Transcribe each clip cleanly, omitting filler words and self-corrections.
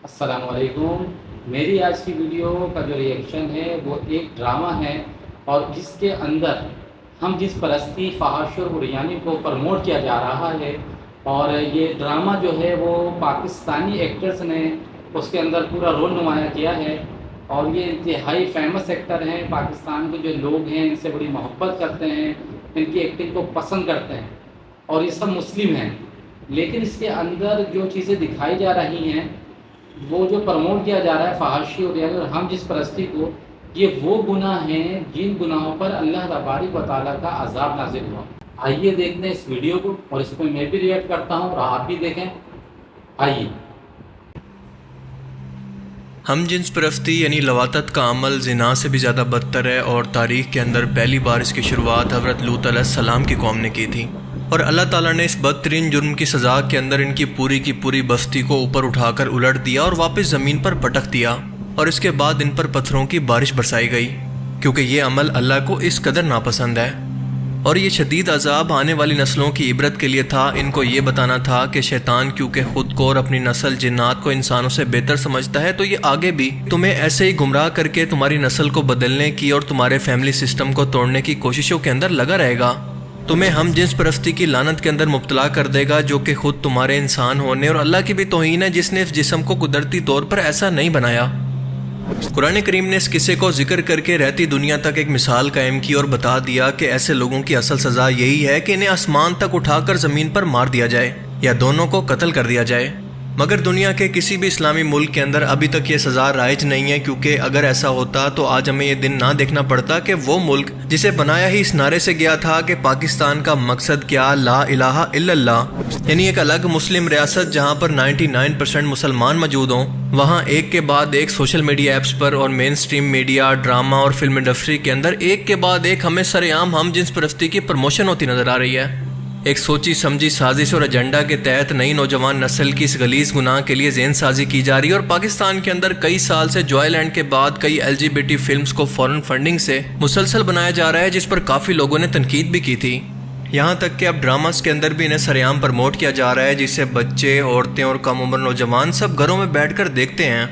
السلام علیکم۔ میری آج کی ویڈیو کا جو ریئیکشن ہے وہ ایک ڈرامہ ہے اور جس کے اندر ہم جس پرستی فحاشی اور بریانی کو پروموٹ کیا جا رہا ہے، اور یہ ڈرامہ جو ہے وہ پاکستانی ایکٹرز نے اس کے اندر پورا رول نمایاں کیا ہے، اور یہ انتہائی فیمس ایکٹر ہیں۔ پاکستان کے جو لوگ ہیں ان سے بڑی محبت کرتے ہیں، ان کی ایکٹنگ کو پسند کرتے ہیں، اور یہ سب مسلم ہیں۔ لیکن اس کے اندر جو چیزیں دکھائی جا رہی ہیں، وہ جو پروموٹ کیا جا رہا ہے فحاشی اور ہم جس پرستی کو، یہ وہ گناہ ہیں جن گناہوں پر اللہ تبارک و تعالیٰ کا عذاب نازل ہوا۔ آئیے دیکھتے ہیں اس ویڈیو کو، اور اس پہ میں بھی ریئیکٹ کرتا ہوں اور آپ بھی دیکھیں۔ آئیے۔ ہم جنس پرستی یعنی لواطت کا عمل زنا سے بھی زیادہ بدتر ہے، اور تاریخ کے اندر پہلی بار اس کی شروعات حضرت لوط علیہ السلام کی قوم نے کی تھی، اور اللہ تعالیٰ نے اس بدترین جرم کی سزا کے اندر ان کی پوری بستی کو اوپر اٹھا کر الٹ دیا اور واپس زمین پر پٹک دیا، اور اس کے بعد ان پر پتھروں کی بارش برسائی گئی، کیونکہ یہ عمل اللہ کو اس قدر ناپسند ہے۔ اور یہ شدید عذاب آنے والی نسلوں کی عبرت کے لیے تھا۔ ان کو یہ بتانا تھا کہ شیطان کیونکہ خود کو اور اپنی نسل جنات کو انسانوں سے بہتر سمجھتا ہے، تو یہ آگے بھی تمہیں ایسے ہی گمراہ کر کے تمہاری نسل کو بدلنے کی اور تمہارے فیملی سسٹم کو توڑنے کی کوششوں کے اندر لگا رہے گا۔ تمہیں ہم جنس پرستی کی لعنت کے اندر مبتلا کر دے گا، جو کہ خود تمہارے انسان ہونے اور اللہ کی بھی توہین ہے، جس نے اس جسم کو قدرتی طور پر ایسا نہیں بنایا۔ قرآن کریم نے اس قصے کو ذکر کر کے رہتی دنیا تک ایک مثال قائم کی اور بتا دیا کہ ایسے لوگوں کی اصل سزا یہی ہے کہ انہیں آسمان تک اٹھا کر زمین پر مار دیا جائے یا دونوں کو قتل کر دیا جائے۔ مگر دنیا کے کسی بھی اسلامی ملک کے اندر ابھی تک یہ سزا رائج نہیں ہے، کیونکہ اگر ایسا ہوتا تو آج ہمیں یہ دن نہ دیکھنا پڑتا کہ وہ ملک جسے بنایا ہی اس نعرے سے گیا تھا کہ پاکستان کا مقصد کیا، لا الہ الا اللہ، یعنی ایک الگ مسلم ریاست جہاں پر 99% مسلمان موجود ہوں، وہاں ایک کے بعد ایک سوشل میڈیا ایپس پر اور مین سٹریم میڈیا، ڈرامہ اور فلم انڈسٹری کے اندر ایک کے بعد ایک ہمیں سر عام ہم جنس پرستی کی پروموشن ہوتی نظر آ رہی ہے۔ ایک سوچی سمجھی سازش اور ایجنڈا کے تحت نئی نوجوان نسل کی اس غلیظ گناہ کے لیے ذہن سازی کی جا رہی ہے، اور پاکستان کے اندر کئی سال سے جوائے لینڈ کے بعد کئی LGBT فلمز کو فورن فنڈنگ سے مسلسل بنایا جا رہا ہے، جس پر کافی لوگوں نے تنقید بھی کی تھی۔ یہاں تک کہ اب ڈراماز کے اندر بھی انہیں سریعام پروموٹ کیا جا رہا ہے، جسے بچے، عورتیں اور کم عمر نوجوان سب گھروں میں بیٹھ کر دیکھتے ہیں۔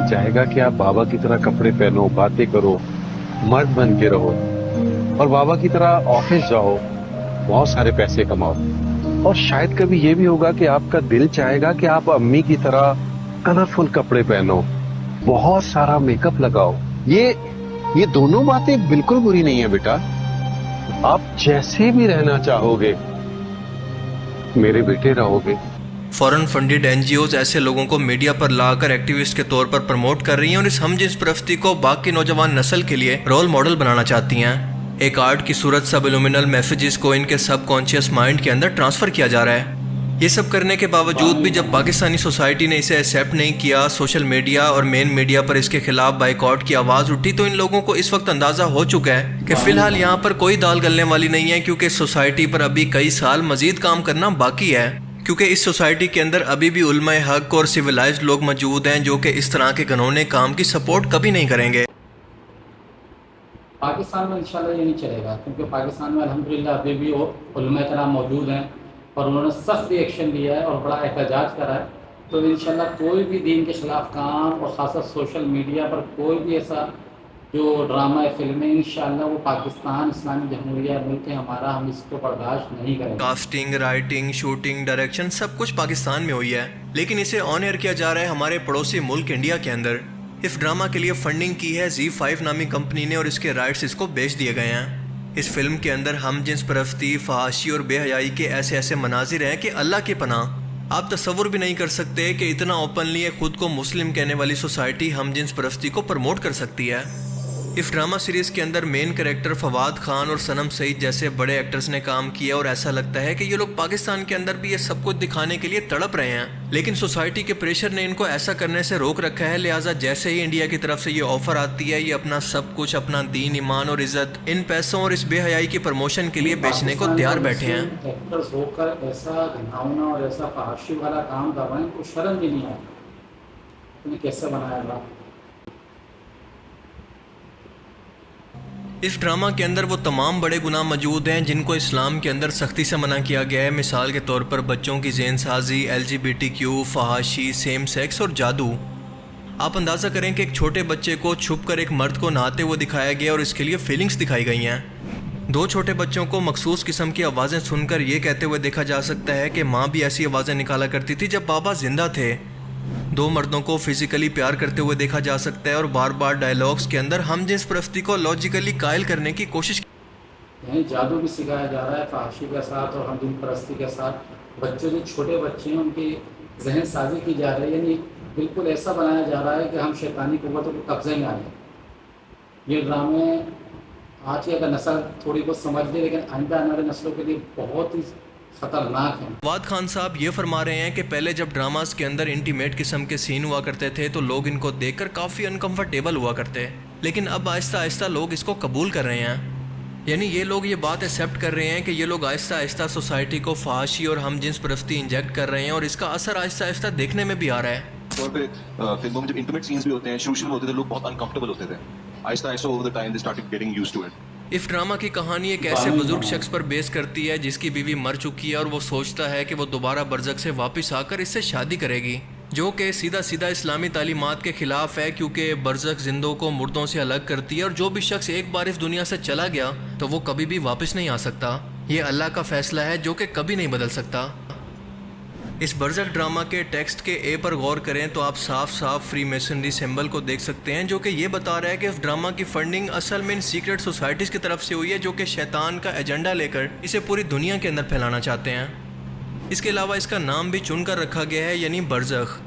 چاہے گا کہ آپ بابا کی طرح کپڑے پہنو، باتیں کرو، مرد بن کے رہو، اور بابا کی طرح آفس جاؤ، بہت سارے پیسے کماؤ، اور شاید کبھی یہ بھی ہوگا کہ آپ کا دل چاہے گا کہ آپ امی کی طرح کلرفل کپڑے پہنو، بہت سارا میک اپ لگاؤ۔ یہ دونوں باتیں بالکل بری نہیں ہیں بیٹا، آپ جیسے بھی رہنا چاہو گے میرے بیٹے رہو گے۔ فورن فنڈڈ NGOs ایسے لوگوں کو میڈیا پر لا کر ایکٹیوسٹ کے طور پر پروموٹ کر رہی ہیں، اور اس ہم جنس پرستی کو باقی نوجوان نسل کے لیے رول ماڈل بنانا چاہتی ہیں۔ ایک آرٹ کی صورت سب الومنل میسیجز کو ان کے سب کانشیس مائنڈ کے اندر ٹرانسفر کیا جا رہا ہے۔ یہ سب کرنے کے باوجود بھی جب پاکستانی سوسائٹی نے اسے ایکسیپٹ نہیں کیا، سوشل میڈیا اور مین میڈیا پر اس کے خلاف بائیکاٹ کی آواز اٹھی، تو ان لوگوں کو اس وقت اندازہ ہو چکا ہے کہ فی الحال یہاں پر کوئی دال گلنے والی نہیں ہے، کیونکہ سوسائٹی پر ابھی کئی سال مزید کام کرنا باقی ہے، کیونکہ اس سوسائٹی کے اندر ابھی بھی علماء حق اور سویلائزڈ لوگ موجود ہیں جو کہ اس طرح کے گھنونے کام کی سپورٹ کبھی نہیں کریں گے۔ پاکستان میں انشاءاللہ یہ نہیں چلے گا، کیونکہ پاکستان میں الحمدللہ ابھی بھی علماء کرام موجود ہیں، اور انہوں نے سخت ایکشن لیا ہے اور بڑا احتجاج کرا ہے۔ تو انشاءاللہ کوئی بھی دین کے خلاف کام، اور خاصا سوشل میڈیا پر کوئی بھی ایسا جو ڈرامہ فلمیں، انشاءاللہ وہ پاکستان اسلامی جمہوریہ ملک ہے ہمارا، ہم اس کو برداشت نہیں کریں گے۔ کاسٹنگ، رائٹنگ، شوٹنگ، ڈائریکشن سب کچھ پاکستان میں ہوئی ہے، لیکن اسے آن ایئر کیا جا رہا ہے ہمارے پڑوسی ملک انڈیا کے اندر۔ اس ڈرامہ کے لیے فنڈنگ کی ہے ZEE5 نامی کمپنی نے، اور اس کے رائٹس اس کو بیچ دیے گئے ہیں۔ اس فلم کے اندر ہم جنس پرستی، فحاشی اور بے حیائی کے ایسے مناظر ہیں کہ اللہ کی پناہ آپ تصور بھی نہیں کر سکتے کہ اتنا اوپنلی خود کو مسلم کہنے والی سوسائٹی ہم جنس پرستی کو پروموٹ کر سکتی ہے۔ اس ڈرامہ سیریز کے اندر مین کریکٹر فواد خان اور صنم سعید جیسے بڑے ایکٹرز نے کام کیا، اور ایسا لگتا ہے کہ یہ لوگ پاکستان کے اندر بھی یہ سب کچھ دکھانے کے لیے تڑپ رہے ہیں، لیکن سوسائٹی کے پریشر نے ان کو ایسا کرنے سے روک رکھا ہے، لہٰذا جیسے ہی انڈیا کی طرف سے یہ آفر آتی ہے، یہ اپنا سب کچھ، اپنا دین، ایمان اور عزت ان پیسوں اور اس بے حیائی کی پروموشن کے لیے بیچنے کو تیار بیٹھے ہیں۔ ایکٹرز ہو کر ایسا گھناؤنا اور ایسا فحاشی والا کام کر رہے ہیں، کوئی شرم بھی نہیں آتی، انہیں کیسے بنایا گا؟ اس ڈرامہ کے اندر وہ تمام بڑے گناہ موجود ہیں جن کو اسلام کے اندر سختی سے منع کیا گیا ہے، مثال کے طور پر بچوں کی ذہن سازی، LGBTQ، فحاشی، سیم سیکس اور جادو۔ آپ اندازہ کریں کہ ایک چھوٹے بچے کو چھپ کر ایک مرد کو نہاتے ہوئے دکھایا گیا اور اس کے لیے فیلنگز دکھائی گئی ہیں۔ 2 چھوٹے بچوں کو مخصوص قسم کی آوازیں سن کر یہ کہتے ہوئے دیکھا جا سکتا ہے کہ ماں بھی ایسی آوازیں نکالا کرتی تھی جب بابا زندہ تھے۔ 2 مردوں کو فزیکلی پیار کرتے ہوئے دیکھا جا سکتا ہے اور بار بار ڈائیلاگز کے اندر ہم جنس پرستی کو لاجیکلی قائل کرنے کی کوشش یعنی جادو بھی سکھایا جا رہا ہے فحاشی کے ساتھ اور ہم دین پرستی کے ساتھ۔ بچے جو چھوٹے بچے ہیں ان کی ذہن سازی کی جا رہی ہے، یعنی بالکل ایسا بنایا جا رہا ہے کہ ہم شیطانی قوتوں کے قبضے میں آ جائیں۔ یہ ڈرامے آج کی اگر نسل تھوڑی بہت سمجھ لے، لیکن آئندہ آنے والی نسلوں کے لیے بہت ہی خطرناک ہیں۔ فواد خان صاحب یہ فرما رہے ہیں کہ پہلے جب ڈراماز کے اندر انٹیمیٹ قسم کے سین ہوا کرتے تھے تو لوگ ان کو دیکھ کر کافی انکمفرٹیبل ہوا کرتے، لیکن اب آہستہ آہستہ لوگ اس کو قبول کر رہے ہیں۔ یعنی یہ لوگ یہ بات ایکسیپٹ کر رہے ہیں کہ یہ لوگ آہستہ آہستہ سوسائٹی کو فحاشی اور ہم جنس پرستی انجیکٹ کر رہے ہیں اور اس کا اثر آہستہ آہستہ دیکھنے میں بھی آ رہا ہے۔ طور پہ فلموں میں جب انٹیمیٹ سینز بھی ہوتے ہیں، شروع میں ہوتے تھے لوگ بہت انکمفرٹیبل ہوتے تھے، آہستہ آہستہ over the time they started getting used to it. اس ڈرامہ کی کہانی ایک ایسے بزرگ شخص پر بیس کرتی ہے جس کی بیوی مر چکی ہے اور وہ سوچتا ہے کہ وہ دوبارہ برزخ سے واپس آ کر اس سے شادی کرے گی، جو کہ سیدھا سیدھا اسلامی تعلیمات کے خلاف ہے، کیونکہ برزخ زندوں کو مردوں سے الگ کرتی ہے اور جو بھی شخص ایک بار اس دنیا سے چلا گیا تو وہ کبھی بھی واپس نہیں آ سکتا۔ یہ اللہ کا فیصلہ ہے جو کہ کبھی نہیں بدل سکتا۔ اس برزخ ڈرامہ کے ٹیکسٹ کے اے پر غور کریں تو آپ صاف صاف فری میسنری سمبل کو دیکھ سکتے ہیں، جو کہ یہ بتا رہا ہے کہ اس ڈرامہ کی فنڈنگ اصل میں ان سیکرٹ سوسائٹیز کی طرف سے ہوئی ہے جو کہ شیطان کا ایجنڈا لے کر اسے پوری دنیا کے اندر پھیلانا چاہتے ہیں۔ اس کے علاوہ اس کا نام بھی چن کر رکھا گیا ہے، یعنی برزخ۔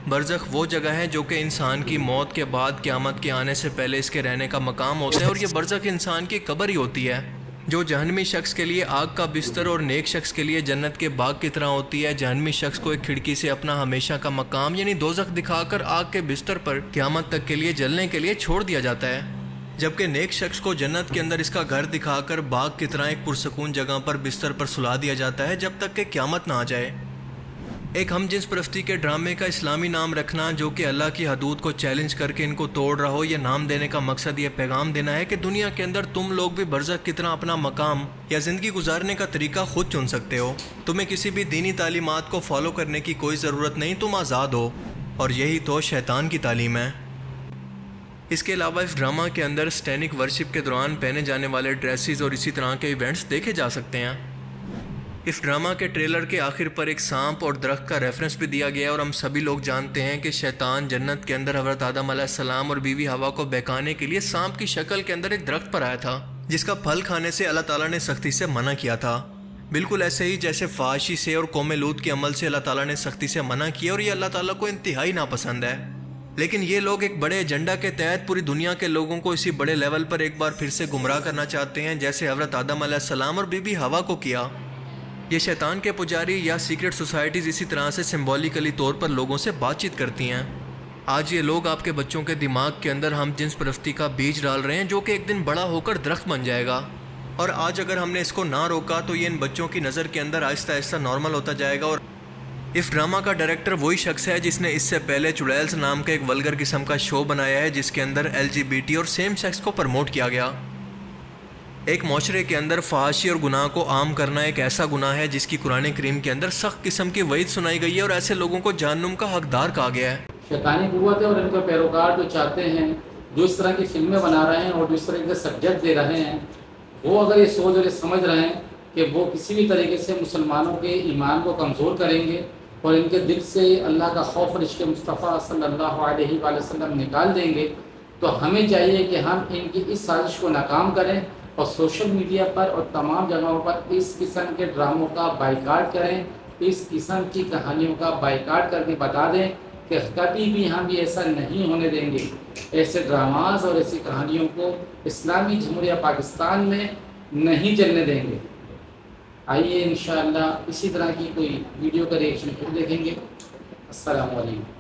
برزخ وہ جگہ ہے جو کہ انسان کی موت کے بعد قیامت کے آنے سے پہلے اس کے رہنے کا مقام ہوتا ہے، اور یہ برزخ انسان کی قبر ہی ہوتی ہے، جو جہنمی شخص کے لیے آگ کا بستر اور نیک شخص کے لیے جنت کے باغ کی طرح ہوتی ہے۔ جہنمی شخص کو ایک کھڑکی سے اپنا ہمیشہ کا مقام یعنی دوزخ دکھا کر آگ کے بستر پر قیامت تک کے لیے جلنے کے لیے چھوڑ دیا جاتا ہے، جبکہ نیک شخص کو جنت کے اندر اس کا گھر دکھا کر باغ کی طرح ایک پرسکون جگہ پر بستر پر سلا دیا جاتا ہے جب تک کہ قیامت نہ آ جائے۔ ایک ہم جنس پرستی کے ڈرامے کا اسلامی نام رکھنا جو کہ اللہ کی حدود کو چیلنج کر کے ان کو توڑ رہا ہو، یہ نام دینے کا مقصد یہ پیغام دینا ہے کہ دنیا کے اندر تم لوگ بھی برزخ کی طرح اپنا مقام یا زندگی گزارنے کا طریقہ خود چن سکتے ہو۔ تمہیں کسی بھی دینی تعلیمات کو فالو کرنے کی کوئی ضرورت نہیں، تم آزاد ہو، اور یہی تو شیطان کی تعلیم ہے۔ اس کے علاوہ اس ڈرامہ کے اندر سٹینک ورشپ کے دوران پہنے جانے والے ڈریسز اور اسی طرح کے ایونٹس دیکھے جا سکتے ہیں۔ اس ڈرامہ کے ٹریلر کے آخر پر ایک سانپ اور درخت کا ریفرنس بھی دیا گیا ہے، اور ہم سبھی لوگ جانتے ہیں کہ شیطان جنت کے اندر حضرت آدم علیہ السلام اور بیوی ہوا کو بہکانے کے لیے سانپ کی شکل کے اندر ایک درخت پر آیا تھا، جس کا پھل کھانے سے اللہ تعالیٰ نے سختی سے منع کیا تھا۔ بالکل ایسے ہی جیسے فحاشی سے اور قوم لوط کے عمل سے اللہ تعالیٰ نے سختی سے منع کیا، اور یہ اللہ تعالیٰ کو انتہائی ناپسند ہے، لیکن یہ لوگ ایک بڑے ایجنڈا کے تحت پوری دنیا کے لوگوں کو اسی بڑے لیول پر ایک بار پھر سے گمراہ کرنا چاہتے ہیں، جیسے حضرت آدم علیہ السلام اور بیوی ہوا کو کیا۔ یہ شیطان کے پجاری یا سیکرٹ سوسائٹیز اسی طرح سے سمبولیکلی طور پر لوگوں سے بات چیت کرتی ہیں۔ آج یہ لوگ آپ کے بچوں کے دماغ کے اندر ہم جنس پرستی کا بیج ڈال رہے ہیں، جو کہ ایک دن بڑا ہو کر درخت بن جائے گا، اور آج اگر ہم نے اس کو نہ روکا تو یہ ان بچوں کی نظر کے اندر آہستہ آہستہ نارمل ہوتا جائے گا۔ اور اس ڈرامہ کا ڈائریکٹر وہی شخص ہے جس نے اس سے پہلے چڑیلز نام کا ایک ولگر قسم کا شو بنایا ہے، جس کے اندر LGBT اور سیم سیکس کو پروموٹ کیا گیا۔ ایک معاشرے کے اندر فحاشی اور گناہ کو عام کرنا ایک ایسا گناہ ہے جس کی قرآن کریم کے اندر سخت قسم کی وعید سنائی گئی ہے، اور ایسے لوگوں کو جہنم کا حقدار کہا گیا ہے۔ شیطانی قوت ہے، اور ان کے پیروکار جو چاہتے ہیں، جو اس طرح کی فلمیں بنا رہے ہیں اور جو اس طرح کے سبجیکٹ دے رہے ہیں، وہ اگر یہ سوچ اور یہ سمجھ رہے ہیں کہ وہ کسی بھی طریقے سے مسلمانوں کے ایمان کو کمزور کریں گے اور ان کے دل سے اللہ کا خوف اور عشق مصطفیٰ صلی اللہ علیہ وآلہ وسلم نکال دیں گے، تو ہمیں چاہیے کہ ہم ان کی اس سازش کو ناکام کریں اور سوشل میڈیا پر اور تمام جگہوں پر اس قسم کے ڈراموں کا بائیکاٹ کریں، اس قسم کی کہانیوں کا بائیکاٹ کر کے بتا دیں کہ کبھی بھی ہم بھی ایسا نہیں ہونے دیں گے۔ ایسے ڈراماز اور ایسی کہانیوں کو اسلامی جمہوریہ پاکستان میں نہیں چلنے دیں گے۔ آئیے انشاءاللہ اسی طرح کی کوئی ویڈیو کا ریئیکشن پھر دیکھیں گے۔ السلام علیکم۔